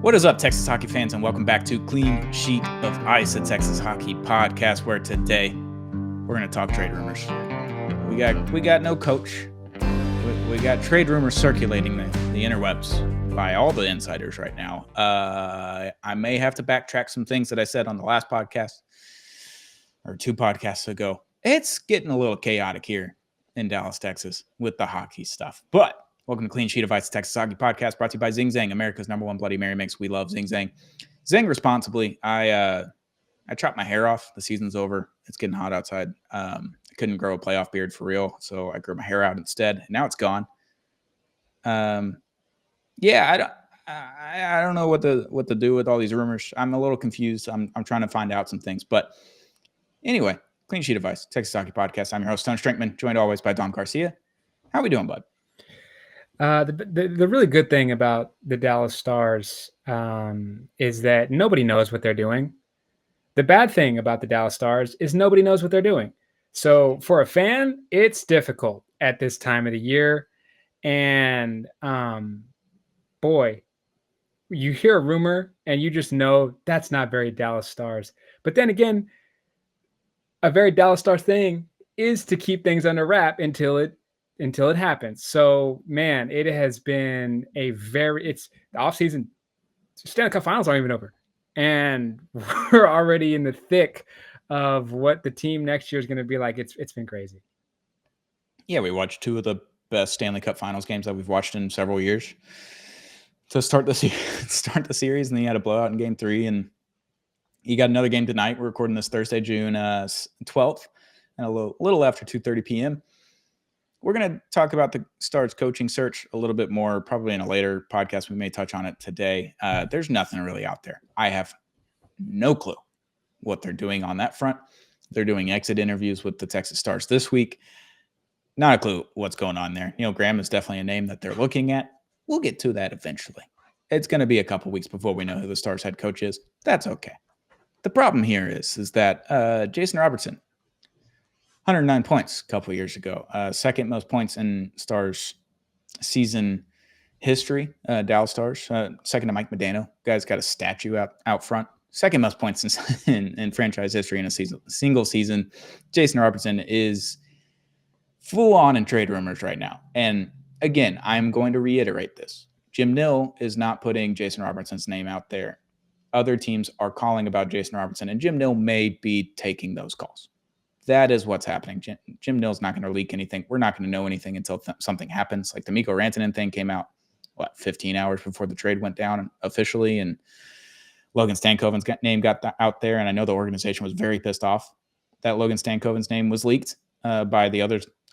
What is up, Texas hockey fans, and welcome back to Clean Sheet of Ice, a Texas hockey podcast, where today we're going to talk trade rumors. We got no coach. We got trade rumors circulating the interwebs by all the insiders right now. I may have to backtrack some things that I said on the last podcast or two podcasts ago. It's getting a little chaotic here in Dallas, Texas with the hockey stuff, but welcome to Clean Sheet of Ice, Texas Hockey Podcast, brought to you by Zing Zang, America's #1 Bloody Mary mix. We love Zing Zang. Zing responsibly. I chopped my hair off. The season's over. It's getting hot outside. I couldn't grow a playoff beard for real, so I grew my hair out instead. And now it's gone. I don't know what to do with all these rumors. I'm a little confused. I'm trying to find out some things. But anyway, Clean Sheet of Ice, Texas Hockey Podcast. I'm your host, Tony Strinkman, joined always by Dom Garcia. How we doing, bud? The really good thing about the Dallas Stars is that nobody knows what they're doing. The bad thing about the Dallas Stars is nobody knows what they're doing. So for a fan, it's difficult at this time of the year. And boy, you hear a rumor and you just know that's not very Dallas Stars. But then again, a very Dallas Stars thing is to keep things under wrap until it happens. So, man, it has been it's the offseason. Stanley Cup Finals aren't even over. And we're already in the thick of what the team next year is going to be like. It's been crazy. Yeah, we watched two of the best Stanley Cup Finals games that we've watched in several years to start the series, and then you had a blowout in Game 3, and you got another game tonight. We're recording this Thursday, June 12th, and a little after 2:30 p.m. We're going to talk about the Stars coaching search a little bit more, probably in a later podcast. We may touch on it today. There's nothing really out there. I have no clue what they're doing on that front. They're doing exit interviews with the Texas Stars this week. Not a clue what's going on there. Neil Graham is definitely a name that they're looking at. We'll get to that eventually. It's going to be a couple weeks before we know who the Stars head coach is. That's okay. The problem here is that Jason Robertson, 109 points a couple of years ago. Second most points in Stars season history, Dallas Stars. Second to Mike Modano. Guy's got a statue out front. Second most points in franchise history in a single season. Jason Robertson is full on in trade rumors right now. And again, I'm going to reiterate this. Jim Nill is not putting Jason Robertson's name out there. Other teams are calling about Jason Robertson, and Jim Nill may be taking those calls. That is what's happening. Jim Nill's not going to leak anything. We're not going to know anything until something happens. Like the Mikko Rantanen thing came out, 15 hours before the trade went down officially, and Logan Stankoven's name got out there, and I know the organization was very pissed off that Logan Stankoven's name was leaked by the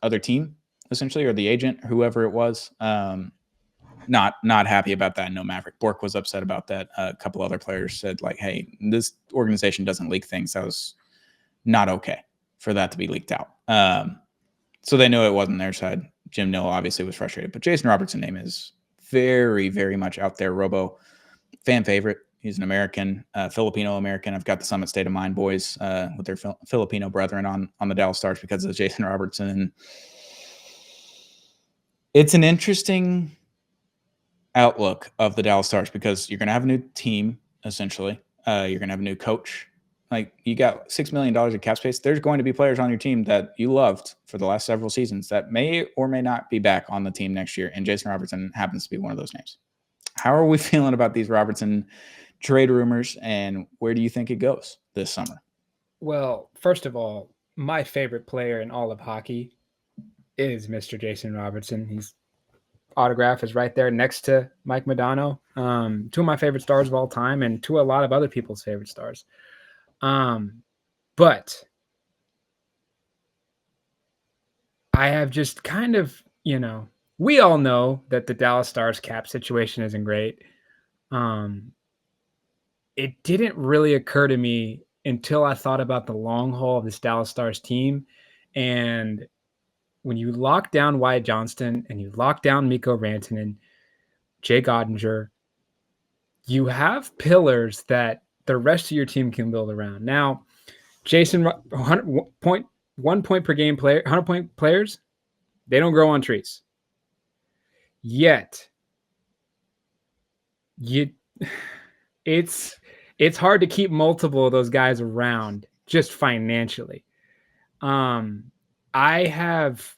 other team, essentially, or the agent, whoever it was. Not happy about that. No, Maverick Bourque was upset about that. A couple other players said, like, hey, this organization doesn't leak things. That was not okay for that to be leaked out. So they know it wasn't their side. Jim Nill obviously was frustrated, but Jason Robertson's name is very, very much out there. Robo fan favorite. He's an American, Filipino American. I've got the Summit State of Mind boys with their Filipino brethren on the Dallas Stars because of Jason Robertson. It's an interesting outlook of the Dallas Stars because you're going to have a new team, essentially. You're going to have a new coach. Like, you got $6 million in cap space. There's going to be players on your team that you loved for the last several seasons that may or may not be back on the team next year. And Jason Robertson happens to be one of those names. How are we feeling about these Robertson trade rumors, and where do you think it goes this summer? Well, first of all, my favorite player in all of hockey is Mr. Jason Robertson. His autograph is right there next to Mike Modano. Two of my favorite Stars of all time, and two of a lot of other people's favorite Stars. But I have just kind of, we all know that the Dallas Stars cap situation isn't great. It didn't really occur to me until I thought about the long haul of this Dallas Stars team. And when you lock down Wyatt Johnston and you lock down Mikko Rantanen, Jay Gottinger, you have pillars that the rest of your team can build around. Now, Jason, 1 point per game player, 100-point players, they don't grow on trees. Yet, it's hard to keep multiple of those guys around just financially. I have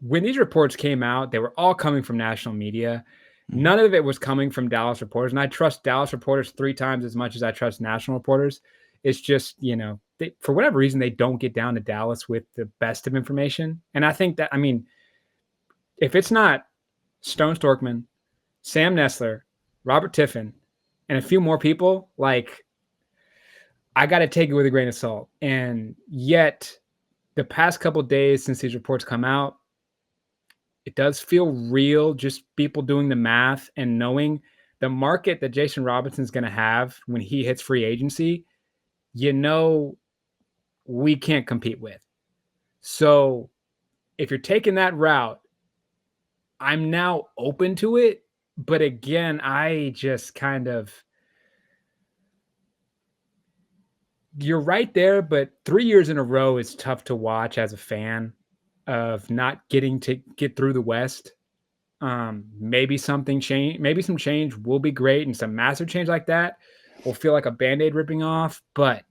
when these reports came out, they were all coming from national media. None of it was coming from Dallas reporters, and I trust Dallas reporters 3 times as much as I trust national reporters. It's just, for whatever reason, they don't get down to Dallas with the best of information. And I think that, if it's not Stone Storkman, Sam Nessler, Robert Tiffin, and a few more people, like, I got to take it with a grain of salt. And yet, the past couple days since these reports come out, it does feel real, just people doing the math and knowing the market that Jason Robertson's going to have when he hits free agency, we can't compete with. So if you're taking that route, I'm now open to it. But again, I just kind of, you're right there, but 3 years in a row is tough to watch as a fan of not getting to get through the West. Maybe something change, maybe some change will be great, and some massive change like that will feel like a Band-Aid ripping off. But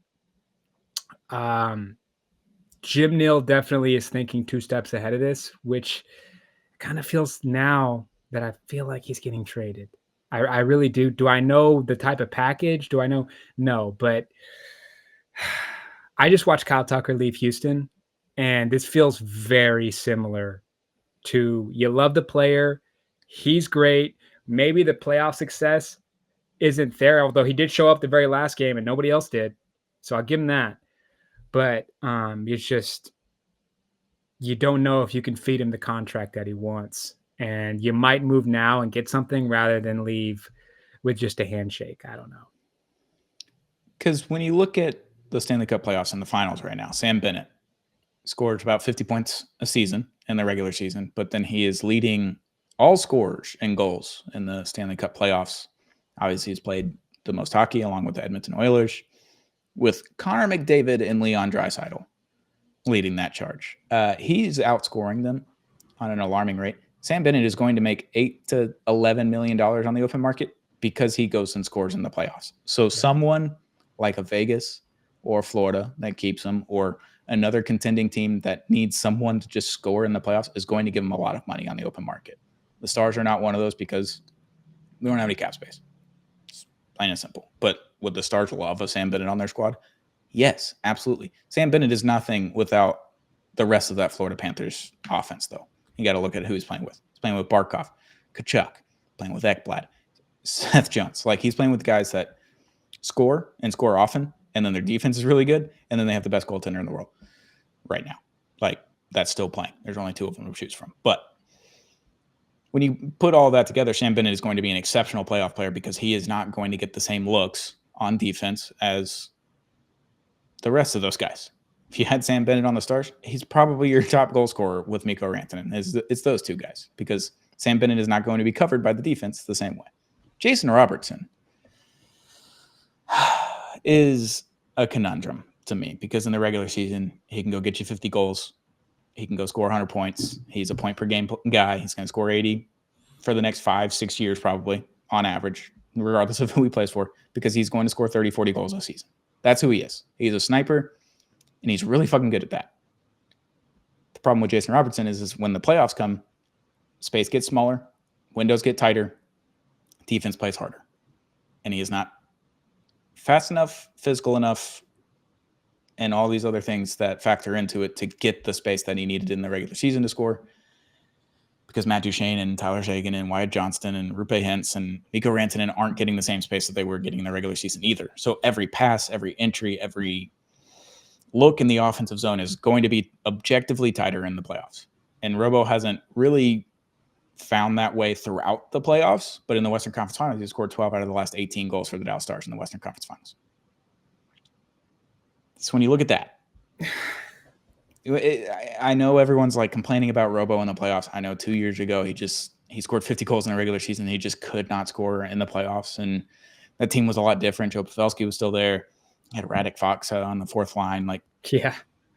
Jim Neal definitely is thinking 2 steps ahead of this, which kind of feels now that I feel like he's getting traded. I really do. Do I know the type of package? Do I know? No, but I just watched Kyle Tucker leave Houston, and this feels very similar to, you love the player, he's great. Maybe the playoff success isn't there, although he did show up the very last game and nobody else did. So I'll give him that. But it's just, you don't know if you can feed him the contract that he wants. And you might move now and get something rather than leave with just a handshake. I don't know. Because when you look at the Stanley Cup playoffs and the finals right now, Sam Bennett scored about 50 points a season in the regular season, but then he is leading all scorers and goals in the Stanley Cup playoffs. Obviously, he's played the most hockey along with the Edmonton Oilers, with Connor McDavid and Leon Draisaitl leading that charge. He's outscoring them on an alarming rate. Sam Bennett is going to make $8 to $11 million on the open market because he goes and scores in the playoffs. So someone like a Vegas or Florida that keeps him, or another contending team that needs someone to just score in the playoffs, is going to give him a lot of money on the open market. The Stars are not one of those because we don't have any cap space. It's plain and simple. But would the Stars love a Sam Bennett on their squad? Yes, absolutely. Sam Bennett is nothing without the rest of that Florida Panthers offense, though. You got to look at who he's playing with. He's playing with Barkov, Kachuk, playing with Ekblad, Seth Jones. Like, he's playing with guys that score and score often, and then their defense is really good, and then they have the best goaltender in the world right now. Like, that's still playing. There's only 2 of them to choose from. But when you put all that together, Sam Bennett is going to be an exceptional playoff player because he is not going to get the same looks on defense as the rest of those guys. If you had Sam Bennett on the Stars, he's probably your top goal scorer with Mikko Rantanen. It's those 2 guys, because Sam Bennett is not going to be covered by the defense the same way. Jason Robertson is a conundrum to me, because in the regular season, he can go get you 50 goals. He can go score 100 points. He's a point per game guy. He's going to score 80 for the next 5-6 years, probably on average, regardless of who he plays for, because he's going to score 30, 40 goals a season. That's who he is. He's a sniper, and he's really fucking good at that. The problem with Jason Robertson is when the playoffs come, space gets smaller, windows get tighter, defense plays harder. And he is not fast enough, physical enough, and all these other things that factor into it to get the space that he needed in the regular season to score. Because Matt Duchene and Tyler Seguin and Wyatt Johnston and Rupe Hintz and Mikko Rantanen aren't getting the same space that they were getting in the regular season either. So every pass, every entry, every look in the offensive zone is going to be objectively tighter in the playoffs. And Robo hasn't really found that way throughout the playoffs, but in the Western Conference Finals, he scored 12 out of the last 18 goals for the Dallas Stars in the Western Conference Finals. So when you look at that, I know everyone's like complaining about Robo in the playoffs. I know 2 years ago, he scored 50 goals in the regular season. He just could not score in the playoffs. And that team was a lot different. Joe Pavelski was still there. You had Radek Fox on the 4th line. Like, yeah,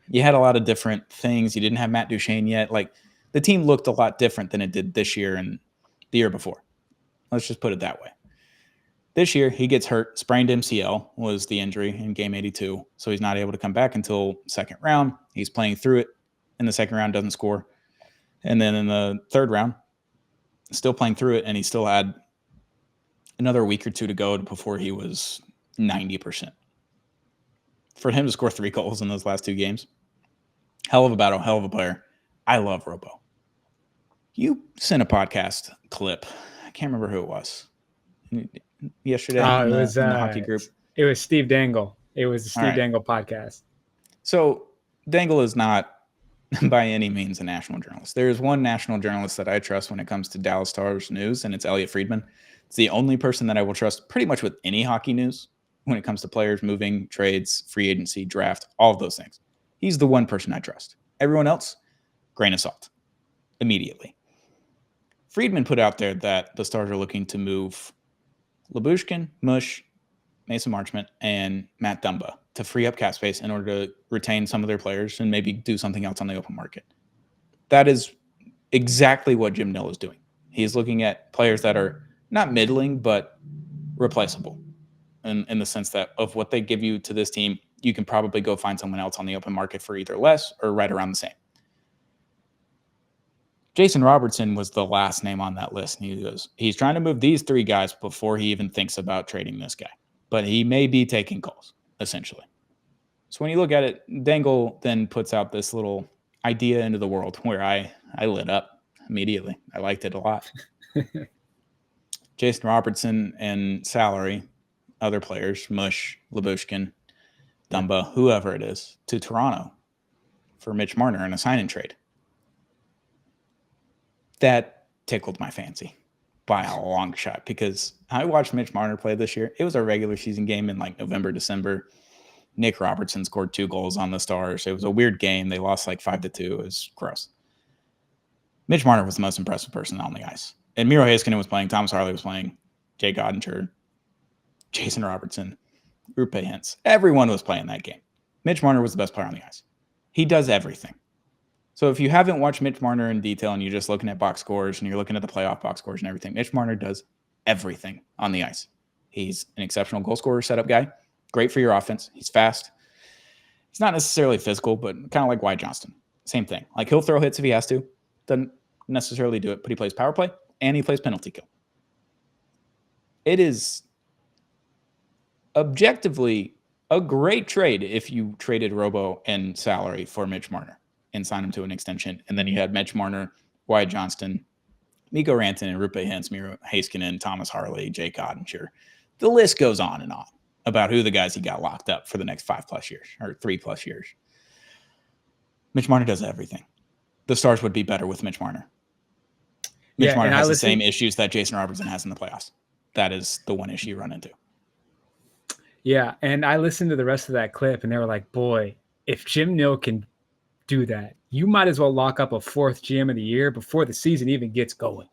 you had a lot of different things. You didn't have Matt Duchene yet. Like, the team looked a lot different than it did this year and the year before. Let's just put it that way. This year, he gets hurt. Sprained MCL was the injury in game 82. So he's not able to come back until second round. He's playing through it. In the second round, doesn't score. And then in the third round, still playing through it. And he still had another week or two to go before he was 90%. For him to score 3 goals in those last 2 games, hell of a battle, hell of a player. I love Robo. You sent a podcast clip. I can't remember who it was. Yesterday in the hockey group. It was Steve Dangle. It was the Steve Dangle podcast. So Dangle is not by any means a national journalist. There is one national journalist that I trust when it comes to Dallas Stars news, and it's Elliot Friedman. It's the only person that I will trust pretty much with any hockey news when it comes to players moving, trades, free agency, draft, all of those things. He's the one person I trust. Everyone else, grain of salt, immediately. Friedman put out there that the Stars are looking to move Lyubushkin, Mush, Mason Marchment, and Matt Dumba to free up cap space in order to retain some of their players and maybe do something else on the open market. That is exactly what Jim Nill is doing. He's looking at players that are not middling, but replaceable in the sense that of what they give you to this team, you can probably go find someone else on the open market for either less or right around the same. Jason Robertson was the last name on that list. And he goes, he's trying to move these 3 guys before he even thinks about trading this guy. But he may be taking calls, essentially. So when you look at it, Dangle then puts out this little idea into the world where I lit up immediately. I liked it a lot. Jason Robertson and salary, other players, Mush, Lyubushkin, Dumba, whoever it is, to Toronto for Mitch Marner in a sign-and trade. That tickled my fancy by a long shot because I watched Mitch Marner play this year. It was a regular season game in like November, December. Nick Robertson scored 2 goals on the Stars. It was a weird game. They lost like 5-2. It was gross. Mitch Marner was the most impressive person on the ice. And Miro Heiskanen was playing. Thomas Harley was playing. Jay Godinger, Jason Robertson, Rupe Hintz. Everyone was playing that game. Mitch Marner was the best player on the ice. He does everything. So if you haven't watched Mitch Marner in detail and you're just looking at box scores and you're looking at the playoff box scores and everything, Mitch Marner does everything on the ice. He's an exceptional goal scorer, setup guy. Great for your offense. He's fast. He's not necessarily physical, but kind of like Wyatt Johnston. Same thing. Like he'll throw hits if he has to. Doesn't necessarily do it, but he plays power play and he plays penalty kill. It is objectively a great trade if you traded Robo and salary for Mitch Marner and sign him to an extension. And then you had Mitch Marner, Wyatt Johnston, Mikko Rantanen, Rupe Hintz, Miro Heiskanen, Thomas Harley, Jay Godinger. The list goes on and on about who the guys he got locked up for the next 5+ years or 3+ years. Mitch Marner does everything. The Stars would be better with Mitch Marner. Mitch Marner has the same issues that Jason Robertson has in the playoffs. That is the one issue you run into. Yeah, and I listened to the rest of that clip, and they were like, boy, if Jim Nill can do that, you might as well lock up a 4th GM of the year before the season even gets going.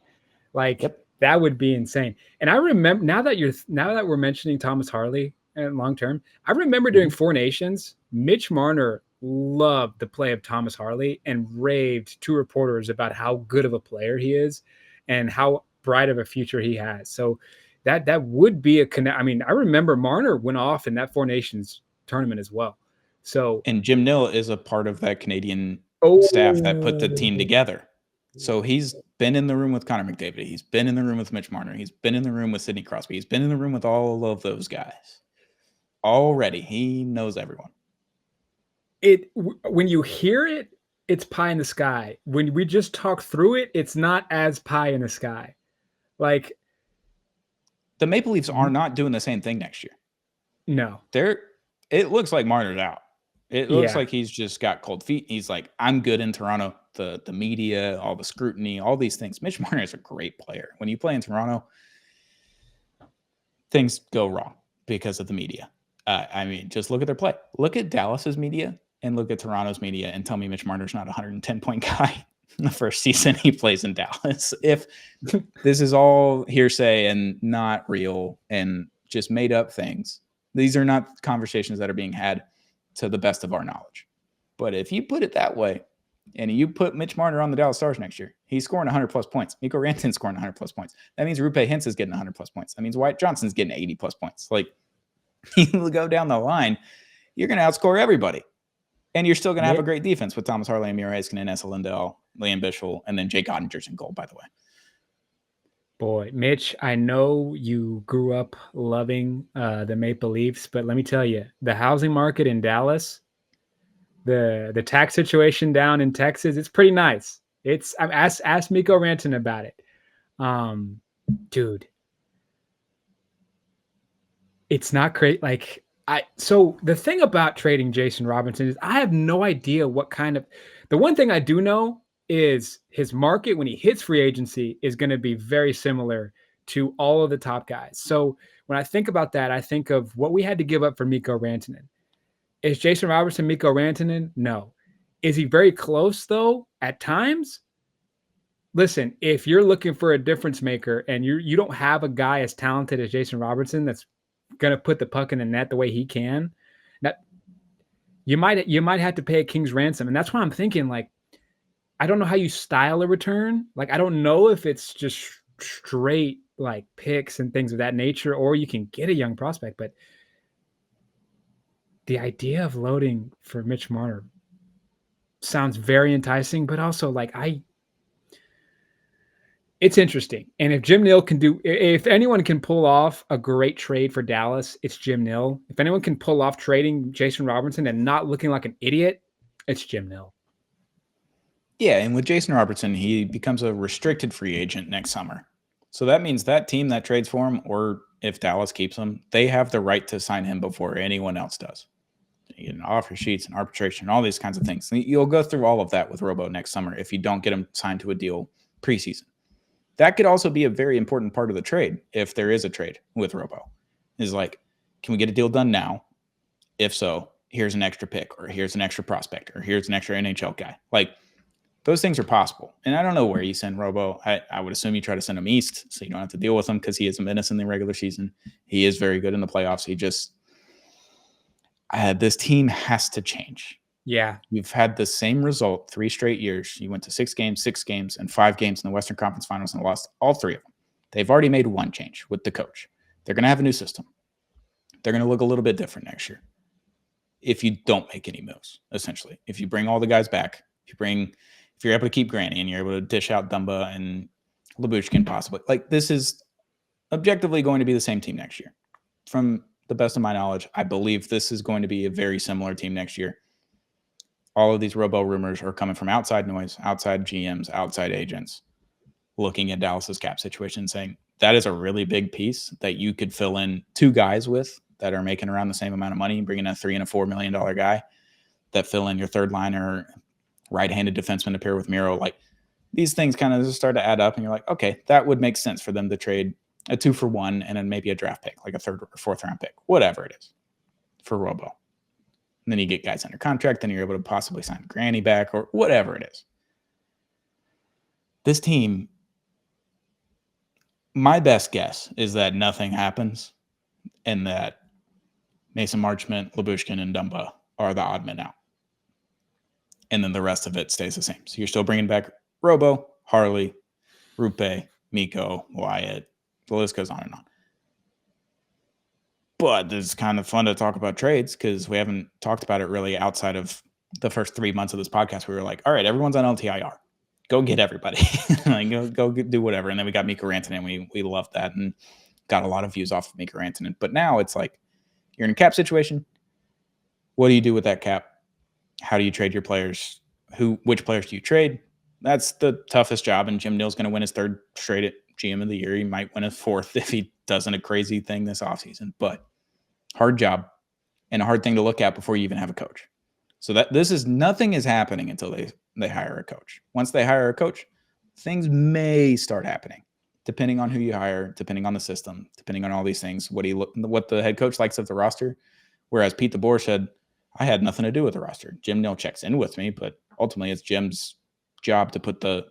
Like, that would be insane. And I remember, now that we're mentioning Thomas Harley and long-term, I remember during 4 Nations, Mitch Marner loved the play of Thomas Harley and raved to reporters about how good of a player he is and how bright of a future he has. So that would be a connect. I mean, I remember Marner went off in that 4 Nations tournament as well. So, and Jim Nill is a part of that Canadian staff that put the team together. So he's been in the room with Connor McDavid. He's been in the room with Mitch Marner. He's been in the room with Sidney Crosby. He's been in the room with all of those guys. Already, he knows everyone. When you hear it, it's pie in the sky. When we just talk through it, it's not as pie in the sky. Like, the Maple Leafs are not doing the same thing next year. No. It looks like Marner's out. It looks like he's just got cold feet. He's like, I'm good in Toronto. The media, all the scrutiny, all these things. Mitch Marner is a great player. When you play in Toronto, things go wrong because of the media. I mean, just look at their play. Look at Dallas's media and look at Toronto's media and tell me Mitch Marner's not a 110-point guy in the first season he plays in Dallas. If this is all hearsay and not real and just made up things, these are not conversations that are being had to the best of our knowledge. But if you put it that way and you put Mitch Marner on the Dallas Stars next year, He's scoring 100-plus points. Mikko Rantanen's scoring 100-plus points. That means Roope Hintz is getting 100-plus points. That means Wyatt Johnson's getting 80-plus points. Like, you go down the line, you're going to outscore everybody. And you're still going to have a great defense with Thomas Harley, Amir Heiskanen, Esa Lindell, Liam Bichel, and then Jake Ottinger's in goal, by the way. Boy, Mitch, I know you grew up loving the Maple Leafs, but let me tell you, the housing market in Dallas, the tax situation down in Texas, it's pretty nice. Ask Mikko Rantanen about it. Dude, it's not great. Like, so the thing about trading Jason Robertson is I have no idea what kind of, the one thing I do know is his market when he hits free agency is going to be very similar to all of the top guys. So when I think about that, I think of what we had to give up for Mikko Rantanen. Is Jason Robertson Mikko Rantanen? No. Is he very close though at times? Listen, if you're looking for a difference maker and you don't have a guy as talented as Jason Robertson that's going to put the puck in the net the way he can, that you might have to pay a king's ransom. And that's why I'm thinking, like, I don't know how you style a return. Like, I don't know if it's just straight like picks and things of that nature, or you can get a young prospect. But the idea of loading for Mitch Marner sounds very enticing, but also like it's interesting. And if Jim Nill if anyone can pull off a great trade for Dallas, it's Jim Nill. If anyone can pull off trading Jason Robertson and not looking like an idiot, it's Jim Nill. Yeah, and with Jason Robertson, he becomes a restricted free agent next summer. So that means that team that trades for him, or if Dallas keeps him, they have the right to sign him before anyone else does. You get an offer sheets and arbitration, all these kinds of things. You'll go through all of that with Robo next summer if you don't get him signed to a deal preseason. That could also be a very important part of the trade if there is a trade with Robo. Is like, can we get a deal done now? If so, here's an extra pick, or here's an extra prospect, or here's an extra NHL guy. Like, those things are possible. And I don't know where you send Robo. I would assume you try to send him east so you don't have to deal with him because he is a menace in the regular season. He is very good in the playoffs. He just this team has to change. Yeah. You've had the same result 3 straight years. You went to 6 games, and 5 games in the Western Conference Finals and lost all 3 of them. They've already made one change with the coach. They're going to have a new system. They're going to look a little bit different next year if you don't make any moves, essentially. If you bring all the guys back, if you're able to keep Granny and you're able to dish out Dumba and Lyubushkin possibly, like, this is objectively going to be the same team next year. From the best of my knowledge, I believe this is going to be a very similar team next year. All of these Robo rumors are coming from outside noise, outside GMs, outside agents, looking at Dallas's cap situation and saying that is a really big piece that you could fill in 2 guys with that are making around the same amount of money, bringing a $3 and $4 million guy that fill in your third liner, right-handed defenseman to pair with Miro. Like, these things kind of just start to add up, and you're like, okay, that would make sense for them to trade a 2-for-1 and then maybe a draft pick, like a 3rd or 4th round pick, whatever it is, for Robo. And then you get guys under contract, then you're able to possibly sign Granny back or whatever it is. This team, my best guess is that nothing happens and that Mason Marchment, Lyubushkin, and Dumba are the odd men out. And then the rest of it stays the same. So you're still bringing back Robo, Harley, Roope, Mikko, Wyatt. The list goes on and on. But it's kind of fun to talk about trades because we haven't talked about it really outside of the first 3 months of this podcast. We were like, all right, everyone's on LTIR. Go get everybody. Like, go do whatever. And then we got Mikko Rantanen. We loved that and got a lot of views off of Mikko Rantanen. But now it's like, you're in a cap situation. What do you do with that cap? How do you trade your players? Which players do you trade? That's the toughest job, and Jim Nill's going to win his 3rd straight at GM of the year. He might win his 4th if he doesn't a crazy thing this offseason. But hard job and a hard thing to look at before you even have a coach. So that nothing is happening until they hire a coach. Once they hire a coach, things may start happening, depending on who you hire, depending on the system, depending on all these things. What the head coach likes of the roster. Whereas Pete DeBoer said, I had nothing to do with the roster. Jim Nill checks in with me, but ultimately it's Jim's job to put the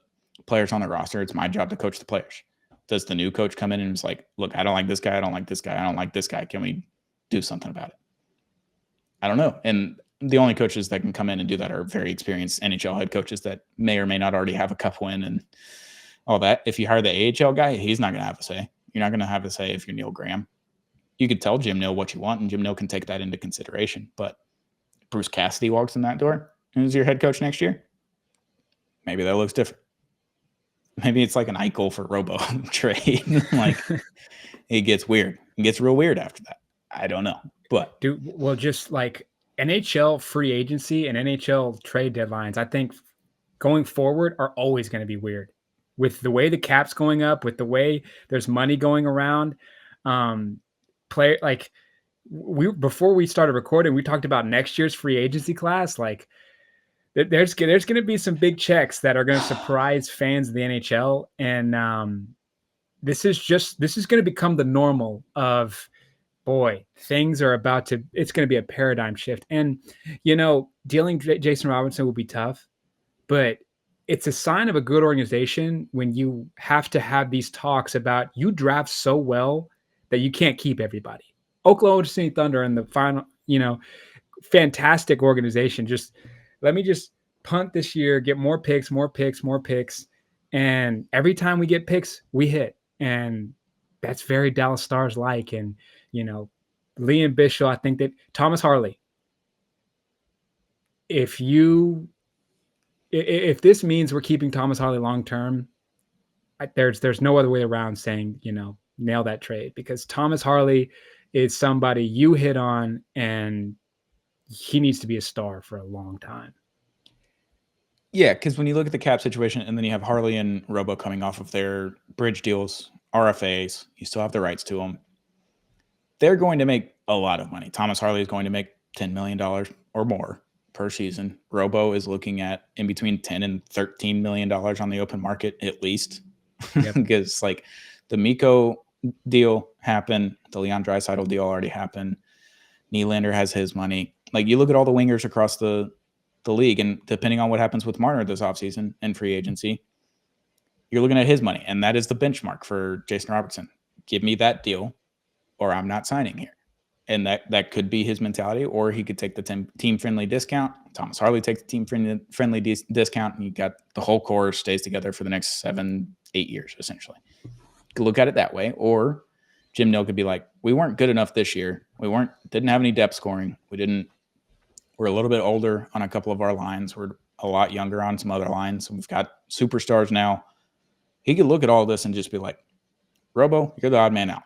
players on the roster. It's my job to coach the players. Does the new coach come in and is like, look, I don't like this guy. I don't like this guy. I don't like this guy. Can we do something about it? I don't know. And the only coaches that can come in and do that are very experienced NHL head coaches that may or may not already have a cup win and all that. If you hire the AHL guy, he's not going to have a say. You're not going to have a say if you're Neil Graham. You could tell Jim Nill what you want, and Jim Nill can take that into consideration. But Bruce Cassidy walks in that door, who's your head coach next year? Maybe that looks different. Maybe it's like an Eichel for Robo trade. Like, it gets weird. It gets real weird after that. I don't know. But just like NHL free agency and NHL trade deadlines, I think going forward are always going to be weird. With the way the cap's going up, with the way there's money going around, before we started recording, we talked about next year's free agency class. Like, there's going to be some big checks that are going to surprise fans of the NHL, and this is going to become the normal of, boy, things are about to. It's going to be a paradigm shift, and dealing Jason Robertson will be tough, but it's a sign of a good organization when you have to have these talks about you draft so well that you can't keep everybody. Oklahoma City Thunder in the final, fantastic organization. Let me punt this year, get more picks. And every time we get picks, we hit. And that's very Dallas Stars like. And, Liam Bishop, I think that Thomas Harley, if this means we're keeping Thomas Harley long-term, there's no other way around saying, nail that trade, because Thomas Harley is somebody you hit on, and he needs to be a star for a long time. Yeah, because when you look at the cap situation, and then you have Harley and Robo coming off of their bridge deals, RFAs, you still have the rights to them. They're going to make a lot of money. Thomas Harley is going to make $10 million or more per season. Robo is looking at in between $10 and $13 million on the open market, at least. Yep. Because like the Mikko deal happened, the Leon Draisaitl deal already happened. Nylander has his money. Like, you look at all the wingers across the league, and depending on what happens with Marner this offseason and free agency, you're looking at his money, and that is the benchmark for Jason Robertson. Give me that deal, or I'm not signing here. And that could be his mentality, or he could take the team-friendly discount. Thomas Harley takes the team-friendly discount, and you got the whole core stays together for the next 7-8 years, essentially. You could look at it that way, or Jim Nill could be like, we weren't good enough this year. Didn't have any depth scoring. We're a little bit older on a couple of our lines. We're a lot younger on some other lines. We've got superstars now. He could look at all this and just be like, Robo, you're the odd man out.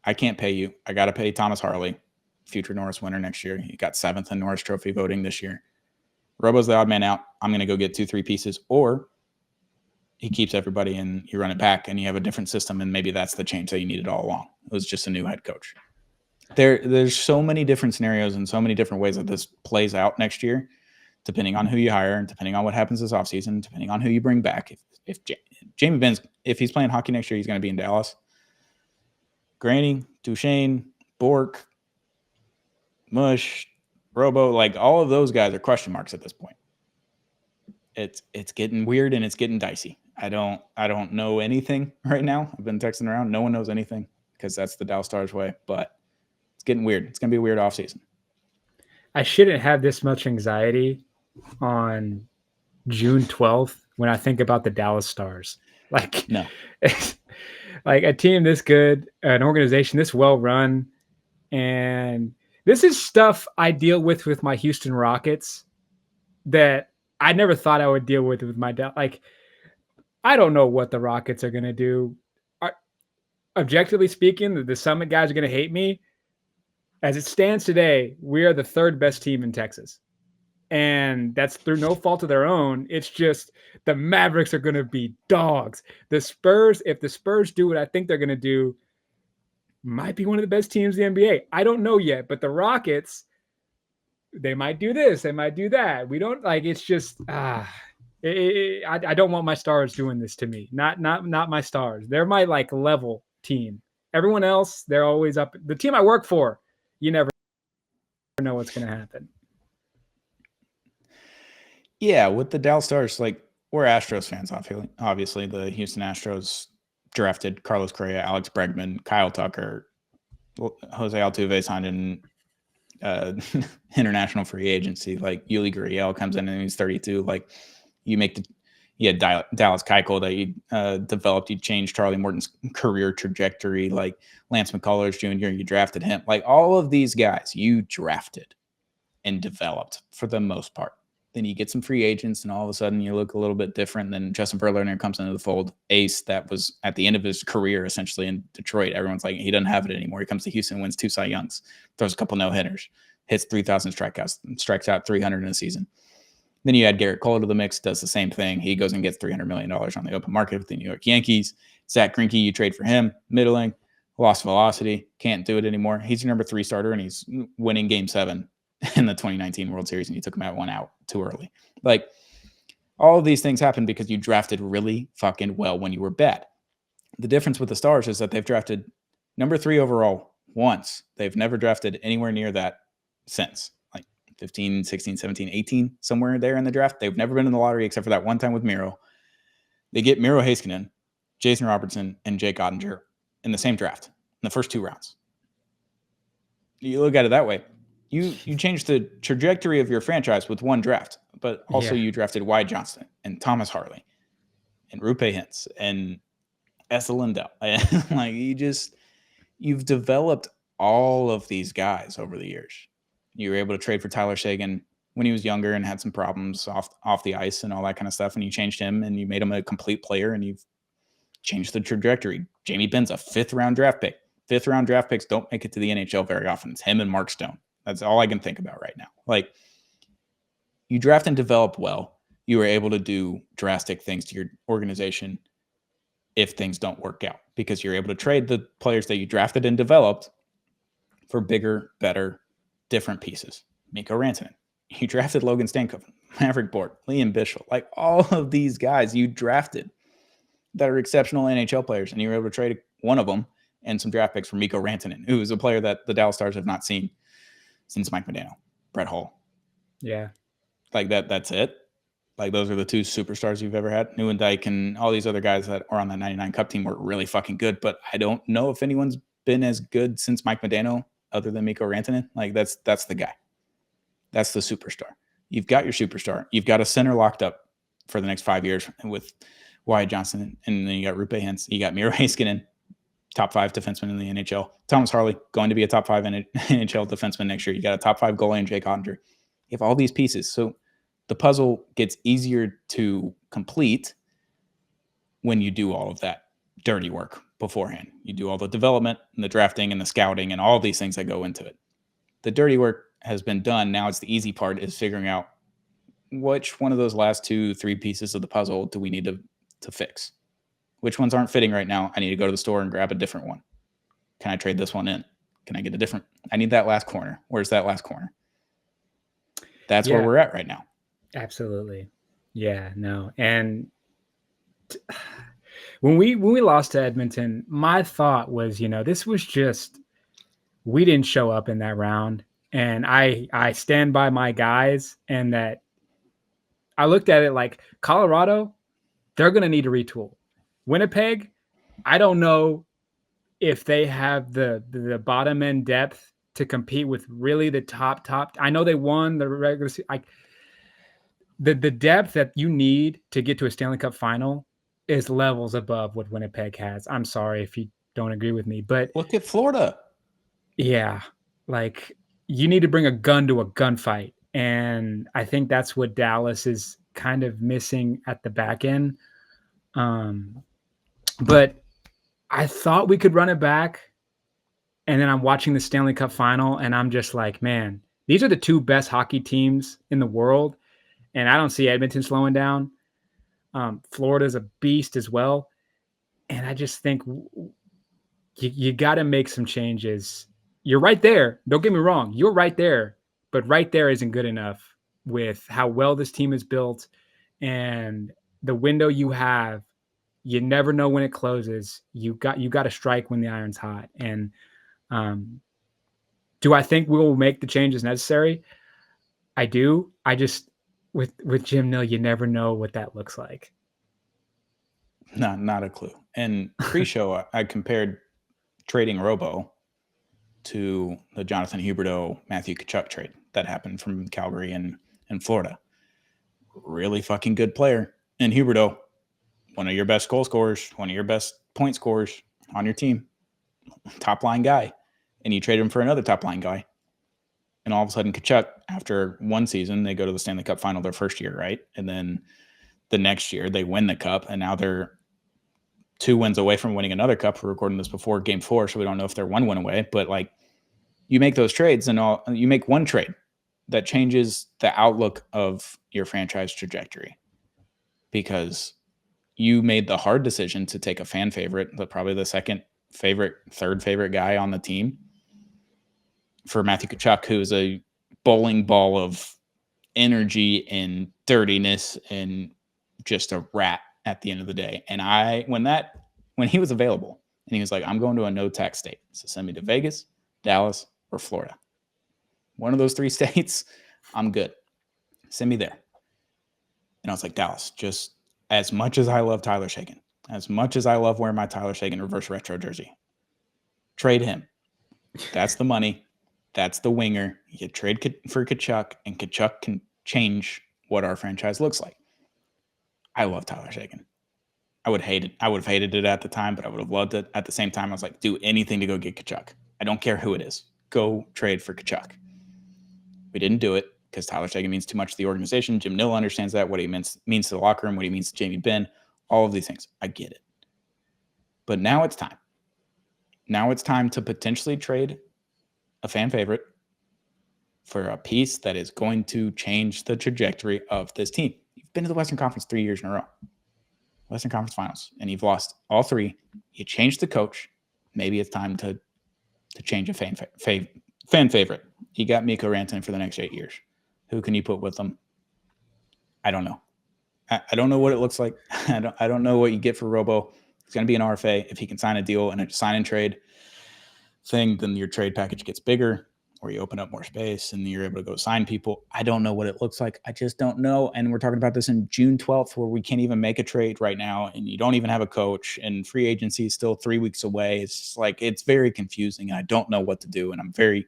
I can't pay you. I got to pay Thomas Harley, future Norris winner next year. He got 7th in Norris Trophy voting this year. Robo's the odd man out. I'm going to go get 2-3 pieces. Or he keeps everybody and you run it back and you have a different system, and maybe that's the change that you needed all along. It was just a new head coach. There's so many different scenarios and so many different ways that this plays out next year, depending on who you hire and depending on what happens this offseason, depending on who you bring back. If Jamie Benn, if he's playing hockey next year, he's going to be in Dallas. Granny, Duchesne, Bork, Mush, Robo, like all of those guys are question marks at this point. It's getting weird and it's getting dicey. I don't know anything right now. I've been texting around. No one knows anything because that's the Dallas Stars way, but it's getting weird. It's going to be a weird offseason. I shouldn't have this much anxiety on June 12th when I think about the Dallas Stars. Like, no. Like a team this good, an organization this well run, and this is stuff I deal with my Houston Rockets that I never thought I would deal with my dad. Like, I don't know what the Rockets are going to do. Objectively speaking, the Summit guys are going to hate me. As it stands today, we are the 3rd best team in Texas. And that's through no fault of their own. It's just the Mavericks are going to be dogs. The Spurs, if the Spurs do what I think they're going to do, might be one of the best teams in the NBA. I don't know yet, but the Rockets, they might do this, they might do that. We don't like. It's just I don't want my Stars doing this to me. Not my Stars. They're my like level team. Everyone else, they're always up. The team I work for, you never know what's going to happen. Yeah, with the Dallas Stars, like, we're Astros fans, obviously. The Houston Astros drafted Carlos Correa, Alex Bregman, Kyle Tucker, Jose Altuve signed in international free agency. Like Yuli Gurriel comes in and he's 32. Like you had Dallas Keuchel that you developed. You changed Charlie Morton's career trajectory. Like Lance McCullers Jr., you drafted him. Like all of these guys you drafted and developed for the most part. Then you get some free agents, and all of a sudden you look a little bit different. Then Justin Verlander comes into the fold, ace that was at the end of his career essentially in Detroit. Everyone's like, he doesn't have it anymore. He comes to Houston, wins 2 Cy Youngs, throws a couple no-hitters, hits 3,000 strikeouts, strikes out 300 in a season. Then you add Garrett Cole to the mix, does the same thing. He goes and gets $300 million on the open market with the New York Yankees. Zach Greinke, you trade for him, middling, lost velocity, can't do it anymore. He's your number 3 starter, and he's winning Game 7 in the 2019 World Series, and you took him out 1 out too early. Like, all of these things happen because you drafted really fucking well when you were bad. The difference with the Stars is that they've drafted number 3 overall once. They've never drafted anywhere near that since. Like 15, 16, 17, 18, somewhere there in the draft. They've never been in the lottery except for that one time with Miro. They get Miro Heiskanen, Jason Robertson, and Jake Ottinger in the same draft in the first 2 rounds. You look at it that way. You changed the trajectory of your franchise with 1 draft, but also you drafted Wyatt Johnston and Thomas Harley and Rupe Hintz and Esa Lindell. Like you've developed all of these guys over the years. You were able to trade for Tyler Seguin when he was younger and had some problems off the ice and all that kind of stuff, and you changed him and you made him a complete player, and you've changed the trajectory. Jamie Benn's a 5th-round draft pick. 5th-round draft picks don't make it to the NHL very often. It's him and Mark Stone. That's all I can think about right now. Like, you draft and develop well. You were able to do drastic things to your organization if things don't work out, because you're able to trade the players that you drafted and developed for bigger, better, different pieces. Mikko Rantanen. You drafted Logan Stankoven, Maverick Bourque, Liam Bichel. Like, all of these guys you drafted that are exceptional NHL players, and you were able to trade one of them and some draft picks for Mikko Rantanen, who is a player that the Dallas Stars have not seen since Mike Modano, Brett Hull. Yeah. Like that's it. Like those are the 2 superstars you've ever had. Nieuwendyk and all these other guys that are on that 99 Cup team were really fucking good, but I don't know if anyone's been as good since Mike Modano other than Mikko Rantanen. Like that's the guy. That's the superstar. You've got your superstar. You've got a center locked up for the next 5 years with Wyatt Johnston, and then you got Rupe Hintz. You got Miro Heiskanen, top 5 defenseman in the NHL. Thomas Harley, going to be a top 5 NHL defenseman next year. You got a top 5 goalie in Jake Ottinger. You have all these pieces. So the puzzle gets easier to complete when you do all of that dirty work beforehand. You do all the development and the drafting and the scouting and all these things that go into it. The dirty work has been done. Now it's the easy part, is figuring out which one of those last 2-3 pieces of the puzzle do we need to fix. Which ones aren't fitting right now? I need to go to the store and grab a different one. Can I trade this one in? Can I get a different? I need that last corner. Where's that last corner? That's where we're at right now. Absolutely. Yeah, no. And when we lost to Edmonton, my thought was, this was just, we didn't show up in that round. And I stand by my guys, and that I looked at it like Colorado, they're going to need to retool. Winnipeg, I don't know if they have the bottom end depth to compete with really the top. I know they won the regular season. The depth that you need to get to a Stanley Cup final is levels above what Winnipeg has. I'm sorry if you don't agree with me, but look at Florida. Yeah, like you need to bring a gun to a gunfight, and I think that's what Dallas is kind of missing at the back end. But I thought we could run it back, and then I'm watching the Stanley Cup final, and I'm just like, man, these are the 2 best hockey teams in the world, and I don't see Edmonton slowing down. Florida's a beast as well, and I just think you got to make some changes. You're right there. Don't get me wrong. You're right there, but right there isn't good enough with how well this team is built and the window you have. You never know when it closes. You got to strike when the iron's hot. And do I think we will make the changes necessary? I do. I just with Jim Nill, you never know what that looks like. Not a clue. And pre-show, I compared trading Robo to the Jonathan Huberdeau, Matthew Tkachuk trade that happened from Calgary and Florida. Really fucking good player. And Huberdeau, one of your best goal scorers, one of your best point scorers on your team, top line guy. And you trade him for another top line guy. And all of a sudden, Tkachuk, after one season, they go to the Stanley Cup final their first year, right? And then the next year, they win the cup. And now they're 2 wins away from winning another cup. We're recording this before game 4, so we don't know if they're 1 win away. But like, you make those trades, and you make one trade that changes the outlook of your franchise trajectory, because you made the hard decision to take a fan favorite, but probably the second favorite, third favorite guy on the team, for Matthew Tkachuk, who is a bowling ball of energy and dirtiness and just a rat at the end of the day. And when he was available and he was like, I'm going to a no tax state, so send me to Vegas, Dallas, or Florida. One of those 3 states, I'm good. Send me there. And I was like, Dallas, just as much as I love Tyler Seguin, as much as I love wearing my Tyler Seguin reverse retro jersey, trade him. That's the money. That's the winger. You trade for Tkachuk, and Tkachuk can change what our franchise looks like. I love Tyler Seguin. I would have hated it at the time, but I would have loved it. At the same time, I was like, do anything to go get Tkachuk. I don't care who it is. Go trade for Tkachuk. We didn't do it because Tyler Seguin means too much to the organization. Jim Nill understands that, what he means to the locker room, what he means to Jamie Benn, all of these things. I get it. But now it's time. Now it's time to potentially trade a fan favorite for a piece that is going to change the trajectory of this team. You've been to the Western Conference 3 years in a row. Western Conference Finals, and you've lost all 3. You changed the coach. Maybe it's time to change a fan favorite. You got Mikko Rantanen for the next 8 years. Who can you put with them? I don't know. I don't know what it looks like. I don't know what you get for Robo. It's going to be an RFA. If he can sign a deal and a sign and trade thing, then your trade package gets bigger, or you open up more space and you're able to go sign people. I don't know what it looks like. I just don't know. And we're talking about this in June 12th, where we can't even make a trade right now, and you don't even have a coach, and free agency is still 3 weeks away. It's just like, it's very confusing. I don't know what to do. And I'm very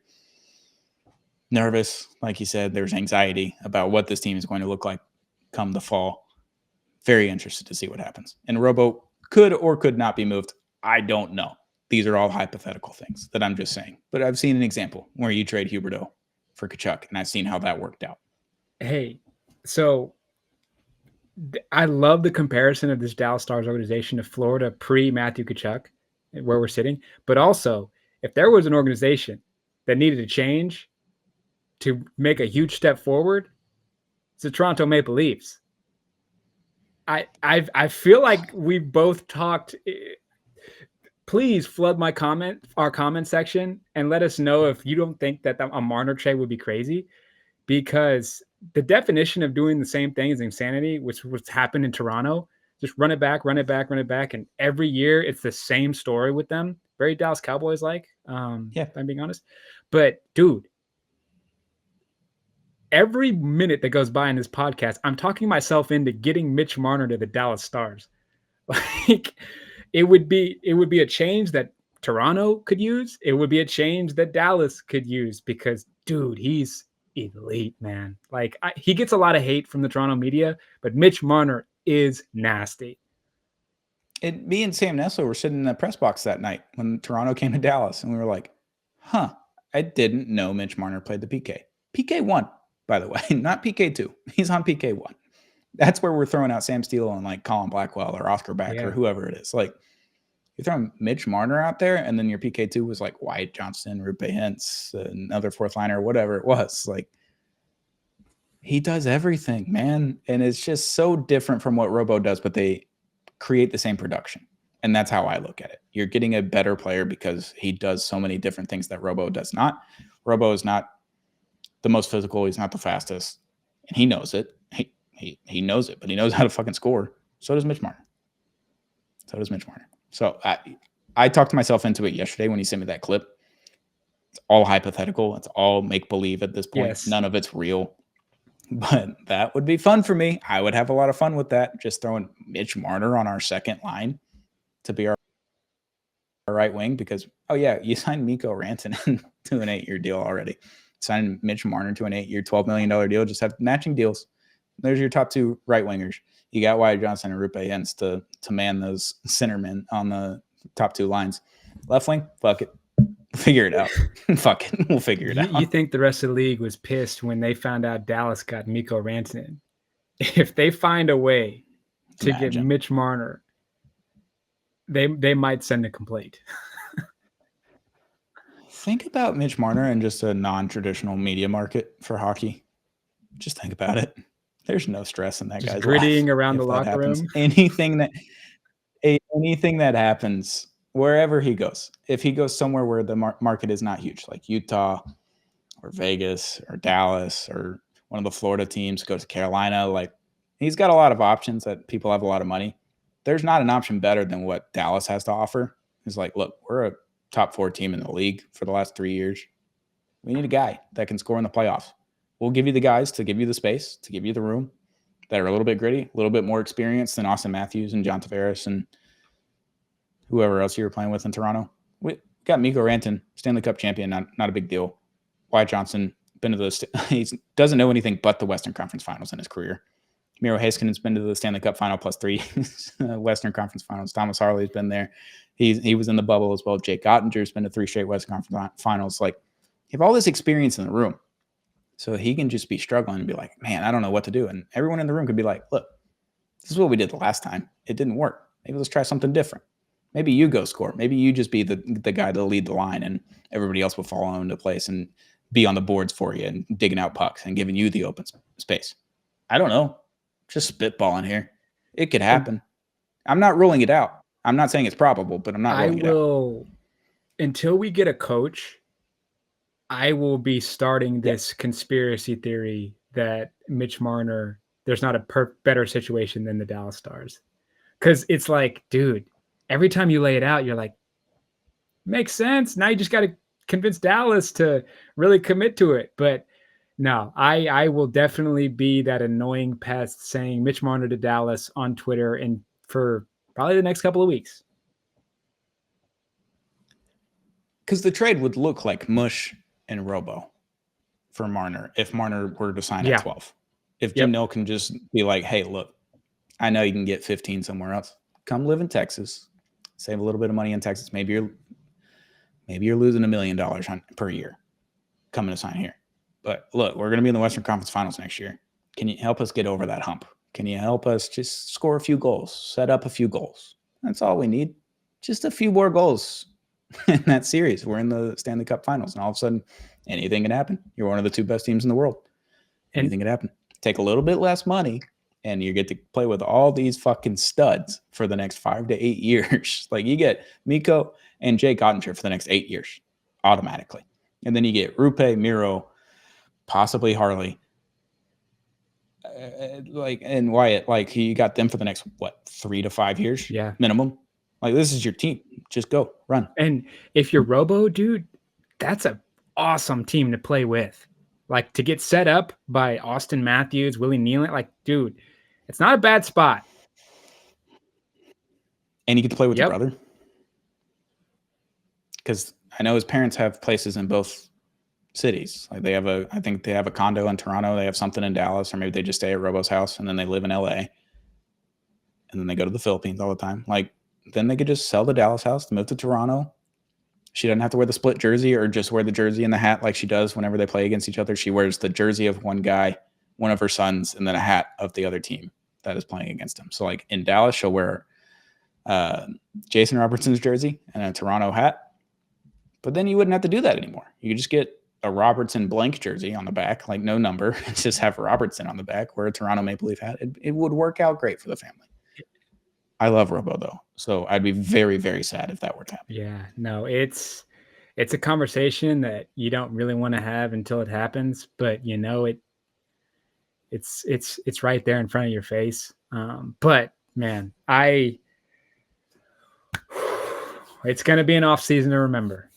nervous. Like you said, there's anxiety about what this team is going to look like come the fall. Very interested to see what happens. And Robo could or could not be moved. I don't know. These are all hypothetical things that I'm just saying. But I've seen an example where you trade Huberdeau for Tkachuk, and I've seen how that worked out. Hey, so I love the comparison of this Dallas Stars organization to Florida pre-Matthew Tkachuk, where we're sitting. But also, if there was an organization that needed to change to make a huge step forward, it's the Toronto Maple Leafs. I feel like we both talked. Please flood our comment section, and let us know if you don't think that a Marner trade would be crazy, because the definition of doing the same thing is insanity, which what's happened in Toronto. Just run it back. And every year it's the same story with them. Very Dallas Cowboys like, if I'm being honest. But dude, every minute that goes by in this podcast, I'm talking myself into getting Mitch Marner to the Dallas Stars. Like, it would be a change that Toronto could use. It would be a change that Dallas could use, because dude, he's elite, man. Like, he gets a lot of hate from the Toronto media, but Mitch Marner is nasty. And me and Sam Nessler were sitting in the press box that night when Toronto came to Dallas, and we were like, I didn't know Mitch Marner played the PK. PK 1, by the way, not PK 2. He's on PK 1. That's where we're throwing out Sam Steele and like Colin Blackwell or Oscar Back or whoever it is. Like, you're throwing Mitch Marner out there, and then your PK2 was like Wyatt Johnston, Rupe Hintz, another fourth liner, whatever it was. Like, he does everything, man. And it's just so different from what Robo does, but they create the same production. And that's how I look at it. You're getting a better player because he does so many different things that Robo does not. Robo is not the most physical. He's not the fastest. And he knows it. He knows it, but he knows how to fucking score. So does Mitch Marner. So I talked myself into it yesterday when he sent me that clip. It's all hypothetical. It's all make-believe at this point. Yes. None of it's real. But that would be fun for me. I would have a lot of fun with that. Just throwing Mitch Marner on our second line to be our right wing because, oh, yeah, you signed Mikko Rantanen to an 8-year deal already. Signed Mitch Marner to an 8-year, $12 million deal. Just have matching deals. There's your top 2 right wingers. You got Wyatt Johnson and Rupe Jens to man those centermen on the top 2 lines. Left wing, fuck it. Figure it out. Fuck it. We'll figure it out. You think the rest of the league was pissed when they found out Dallas got Mikko Rantanen? If they find a way to get Mitch Marner, they might send a complaint. Think about Mitch Marner in just a non-traditional media market for hockey. Just think about it. There's no stress in that Just guy's grittying life around the locker happens. room. Anything that happens wherever he goes, if he goes somewhere where the market is not huge, like Utah or Vegas or Dallas or one of the Florida teams, goes to Carolina, like he's got a lot of options that people have a lot of money. There's not an option better than what Dallas has to offer. It's like, look, we're a top 4 team in the league for the last 3 years. We need a guy that can score in the playoffs. We'll give you the guys to give you the space, to give you the room, that are a little bit gritty, a little bit more experienced than Austin Matthews and John Tavares and whoever else you were playing with in Toronto. We got Mikko Rantanen, Stanley Cup champion, not a big deal. Wyatt Johnson, been to he doesn't know anything but the Western Conference Finals in his career. Miro Heiskanen's been to the Stanley Cup Final plus 3 Western Conference Finals. Thomas Harley's been there. He was in the bubble as well. Jake Ottinger's been to 3 straight Western Conference Finals. Like, you have all this experience in the room. So he can just be struggling and be like, man, I don't know what to do. And everyone in the room could be like, look, this is what we did the last time. It didn't work. Maybe let's try something different. Maybe you go score. Maybe you just be the guy to lead the line and everybody else will fall into place and be on the boards for you and digging out pucks and giving you the open space. I don't know. Just spitballing here. It could happen. I'm not ruling it out. I'm not saying it's probable, but I'm not ruling it out. Until we get a coach, I will be starting this conspiracy theory that Mitch Marner, there's not a better situation than the Dallas Stars. Because it's like, dude, every time you lay it out, you're like, makes sense. Now you just got to convince Dallas to really commit to it. But no, I will definitely be that annoying pest saying Mitch Marner to Dallas on Twitter and for probably the next couple of weeks. Because the trade would look like mush and Robo for Marner if Marner were to sign at 12. If Jim Nill can just be like, hey, look, I know you can get 15 somewhere else. Come live in Texas. Save a little bit of money in Texas. Maybe you're losing $1 million per year coming to sign here. But look, we're going to be in the Western Conference Finals next year. Can you help us get over that hump? Can you help us just score a few goals, set up a few goals? That's all we need. Just a few more goals in that series. We're in the Stanley Cup Finals, and all of a sudden, anything can happen. You're one of the 2 best teams in the world. Anything can happen. Take a little bit less money, and you get to play with all these fucking studs for the next 5 to 8 years. Like, you get Mikko and Jake Ottinger for the next 8 years automatically. And then you get Rupe, Miro, possibly Harley, and Wyatt. Like, you got them for the next, 3 to 5 years? Yeah. Minimum. Like, this is your team. Just go, run. And if you're Robo, dude, that's an awesome team to play with. Like, to get set up by Austin Matthews, Willie Nylander, like, dude, it's not a bad spot. And you get to play with your brother. Because I know his parents have places in both cities. Like, I think they have a condo in Toronto. They have something in Dallas, or maybe they just stay at Robo's house and then they live in LA. And then they go to the Philippines all the time. Like, then they could just sell the Dallas house, move to Toronto. She doesn't have to wear the split jersey or just wear the jersey and the hat like she does whenever they play against each other. She wears the jersey of one guy, one of her sons, and then a hat of the other team that is playing against him. So, like, in Dallas, she'll wear Jason Robertson's jersey and a Toronto hat. But then you wouldn't have to do that anymore. You could just get a Robertson blank jersey on the back, like no number, and just have Robertson on the back, wear a Toronto Maple Leaf hat. It would work out great for the family. I love Robo, though, so I'd be very, very sad if that were to happen. Yeah, no, it's a conversation that you don't really want to have until it happens, but you know it's right there in front of your face. But man, it's going to be an off season to remember.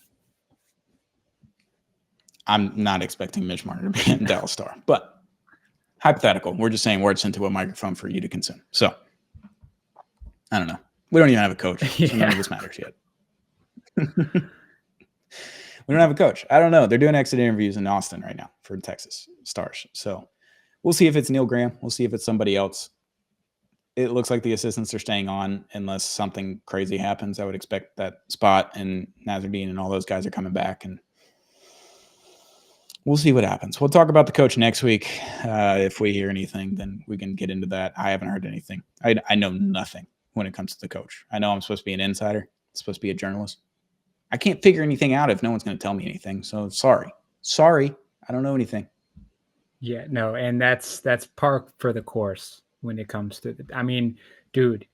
I'm not expecting Mitch Marner to be a Dallas Star, but hypothetical. We're just saying words into a microphone for you to consume. So I don't know. We don't even have a coach, so none of this matters yet. We don't have a coach. I don't know. They're doing exit interviews in Austin right now for Texas Stars. So we'll see if it's Neil Graham. We'll see if it's somebody else. It looks like the assistants are staying on unless something crazy happens. I would expect that Spot and Nazardine and all those guys are coming back, and we'll see what happens. We'll talk about the coach next week. If we hear anything, then we can get into that. I haven't heard anything. I know nothing when it comes to the coach. I know I'm supposed to be an insider. I'm supposed to be a journalist. I can't figure anything out if no one's going to tell me anything. So sorry. I don't know anything. Yeah, no, and that's par for the course when it comes to I mean, dude,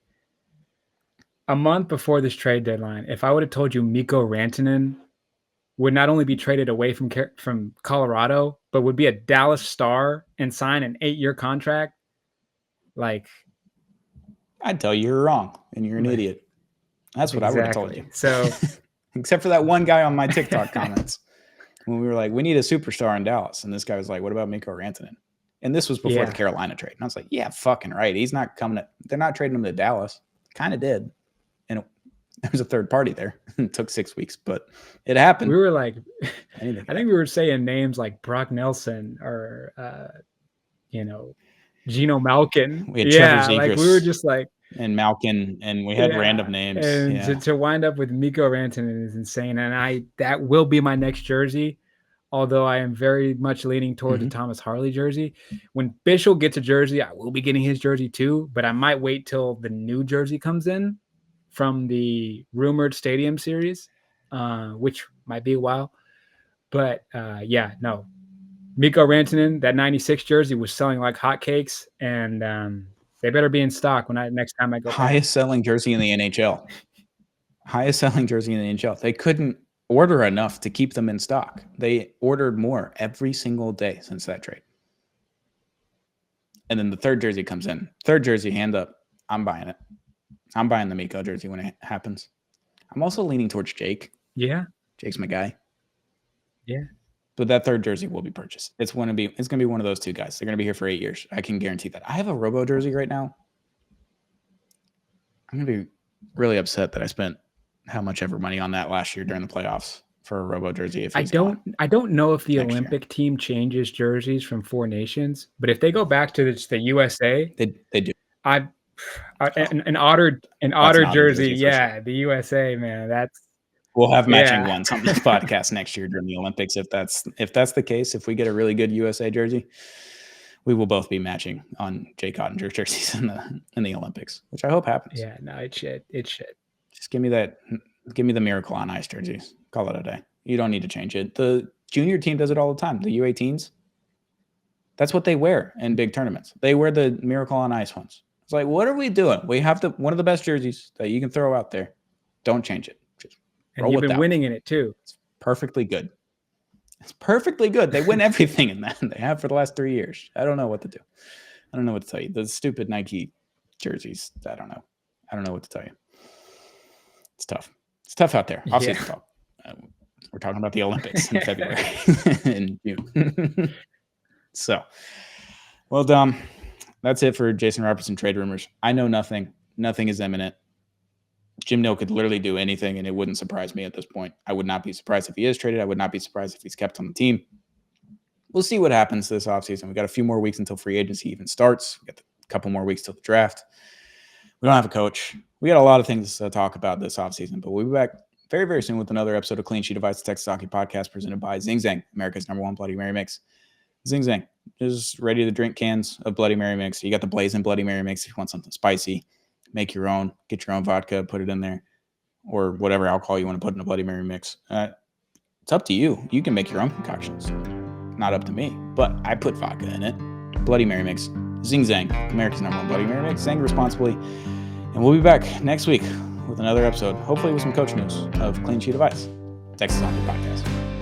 a month before this trade deadline, if I would have told you Mikko Rantanen would not only be traded away from Colorado, but would be a Dallas Star and sign an 8-year contract, like, I'd tell you you're wrong and you're an idiot. That's what I would have told you. So, except for that one guy on my TikTok comments when we were like, we need a superstar in Dallas. And this guy was like, what about Mikko Rantanen? And this was before the Carolina trade. And I was like, yeah, fucking right. He's not coming they're not trading him to Dallas. Kind of did. And there was a third party there. It took 6 weeks, but it happened. We were like, I think we were saying names like Brock Nelson or, Gino Malkin. We had Trevor Zegras, like we were just like, and Malkin, and we had random names. And to wind up with Mikko Rantanen is insane. And that will be my next jersey, although I am very much leaning toward the Thomas Harley jersey. When Bischel gets a jersey, I will be getting his jersey too, but I might wait till the new jersey comes in from the rumored Stadium series, which might be a while. But Mikko Rantanen, that 96 jersey was selling like hotcakes, and they better be in stock next time I go. Highest selling jersey in the NHL. Highest selling jersey in the NHL. They couldn't order enough to keep them in stock. They ordered more every single day since that trade. And then the third jersey comes in. Third jersey, hand up. I'm buying it. I'm buying the Mikko jersey when it happens. I'm also leaning towards Jake. Yeah. Jake's my guy. Yeah. But that third jersey will be purchased. It's going to be one of those two guys. They're going to be here for 8 years. I can guarantee that. I have a Robo jersey right now. I'm going to be really upset that I spent how much ever money on that last year during the playoffs for a Robo jersey. I don't know if the Olympic team changes jerseys from 4 nations, but if they go back to the USA, they do. An otter jersey, the USA, man. We'll have matching ones on this podcast next year during the Olympics. If that's the case, if we get a really good USA jersey, we will both be matching on Jay Cottinger jerseys in the Olympics, which I hope happens. Yeah, no, it should. Just give me the Miracle on Ice jerseys. Call it a day. You don't need to change it. The junior team does it all the time. The U18s, that's what they wear in big tournaments. They wear the Miracle on Ice ones. It's like, what are we doing? We have one of the best jerseys that you can throw out there. Don't change it. And you've been winning in it too. It's perfectly good. It's perfectly good. They win everything in that. They have for the last 3 years. I don't know what to do. I don't know what to tell you. The stupid Nike jerseys. I don't know. I don't know what to tell you. It's tough. It's tough out there. Off-season talk. We're talking about the Olympics in February and June. So, well done. That's it for Jason Robertson trade rumors. I know nothing. Nothing is imminent. Jim Nill could literally do anything, and it wouldn't surprise me at this point. I would not be surprised if he is traded. I would not be surprised if he's kept on the team. We'll see what happens this offseason. We've got a few more weeks until free agency even starts. We've got a couple more weeks till the draft. We don't have a coach. We got a lot of things to talk about this offseason, but we'll be back very, very soon with another episode of Clean Sheet of Ice, the Texas Hockey Podcast, presented by Zing Zang, America's #1 Bloody Mary Mix. Zing Zang is ready to drink cans of Bloody Mary Mix. You got the Blazing Bloody Mary Mix if you want something spicy. Make your own. Get your own vodka, put it in there, or whatever alcohol you want to put in a Bloody Mary Mix. It's up to you. You can make your own concoctions. Not up to me, but I put vodka in it. Bloody Mary Mix. Zing Zang, America's #1 Bloody Mary Mix. Zang responsibly. And we'll be back next week with another episode, hopefully with some coach news of Clean Sheet of Ice, Texas Hockey Podcast.